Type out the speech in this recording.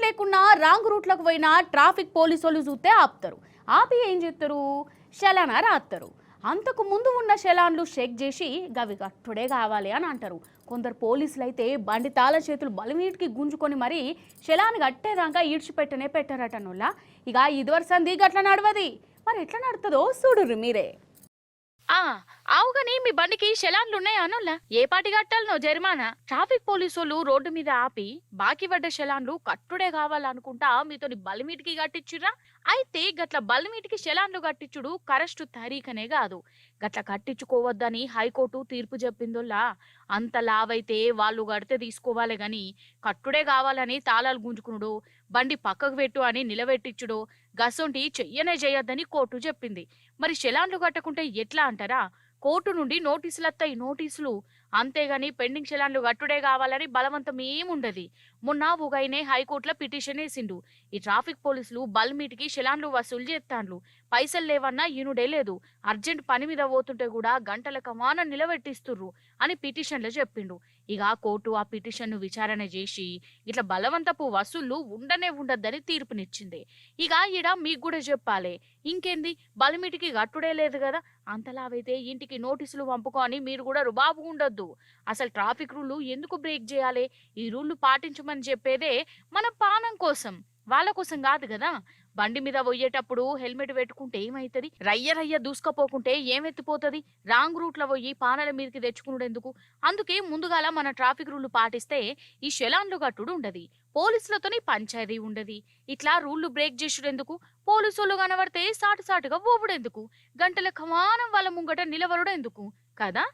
లేకున్నా రాంగ్ రూట్లకు పోయినా ట్రాఫిక్ పోలీసులు చూస్తే ఆపుతారు. ఆపి ఏం చేస్తారు? చలానా రాస్తారు. అంతకు ముందు ఉన్న చలాన్లు చెక్ చేసి గవి కట్టుడే కావాలి అని అంటారు. కొందరు పోలీసులు అయితే బండి తాళ చేతులు బలమీటికి గుంజుకొని మరీ చలాన్ కట్టేదాకా ఈడ్చిపెట్టనే పెట్టారటనుల్లా. ఇక ఇదివరసంది గట్ల నడవది. మరి ఎట్లా నడుతుందో చూడుర్రి మీరే. అవుగాని మీ బండికి చలాన్లున్నాయా అనుల్లా? ఏ పాటి కట్టాలనో జరిమానా? ట్రాఫిక్ పోలీసులు రోడ్డు మీద ఆపి బాకీ పడ్డ చలాన్లు కట్టుడే కావాలనుకుంటా మీతోని బలిమీటికి కట్టించురా? అయితే గట్ల బలిమీటికి చలాన్లు కట్టించుడు కరెస్ట్ తరీకనే కాదు. గట్ల కట్టించుకోవద్దని హైకోర్టు తీర్పు చెప్పిందోల్లా. అంత లావైతే వాళ్ళు కడితే తీసుకోవాలి గాని కట్టుడే కావాలని తాళాలు గుంజుకునుడు, బండి పక్కకు పెట్టు అని నిలబెట్టించుడు గసొంటి చెయ్యనే చేయొద్దని కోర్టు చెప్పింది. మరి చలాన్లు కట్టకుంటే ఎట్లా అంటారా? కోర్టు నుండి నోటీసులత్తాయి, నోటీసులు. అంతేగాని పెండింగ్ చలాన్లు కట్టుడే కావాలని బలవంతం ఏముండది. మొన్న ఉగైనే హైకోర్టులో పిటిషన్ వేసిండు. ఈ ట్రాఫిక్ పోలీసులు బల్మీటికి చలాన్లు వసూలు చేస్తాండ్లు. పైసలు లేవన్నా ఈనుడే లేదు. అర్జెంట్ పని మీద పోతుంటే కూడా గంటల కమాన నిలబెట్టిస్తుర్రు అని పిటిషన్లో చెప్పిండు. ఇక కోర్టు ఆ పిటిషన్ ను విచారణ చేసి ఇట్లా బలవంతపు వసూళ్లు ఉండద్దని తీర్పునిచ్చింది. ఇక ఈడ మీకు కూడా చెప్పాలి. ఇంకేంది, బలిమిటికి గట్టుడే లేదు కదా, అంతలావైతే ఇంటికి నోటీసులు పంపుకొని మీరు కూడా రుబాబు ఉండొద్దు. అసలు ట్రాఫిక్ రూళ్ళు ఎందుకు బ్రేక్ చేయాలి? ఈ రూళ్ళు పాటించమని చెప్పేదే మన పానం కోసం, వాళ్ళ కోసం కాదు కదా. బండి మీద పోయేటప్పుడు హెల్మెట్ పెట్టుకుంటే ఏమైతుంది? రయ్య రయ్య దూసుకపోకుంటే ఏమెత్తిపోతుంది? రాంగ్ రూట్ లో పోయి పానల మీదకి తెచ్చుకున్నాడు ఎందుకు? అందుకే ముందుగాల మన ట్రాఫిక్ రూళ్లు పాటిస్తే ఈ చలాన్లు కట్టుడు ఉండది, పోలీసులతోని పంచాయతీ ఉండది. ఇట్లా రూళ్లు బ్రేక్ చేసుడెందుకు? పోలీసులు కనబడితే సాటుగా పోవుడెందుకు? గంటల కమానం వాళ్ళ ముంగట నిలవరుడెందుకు కదా?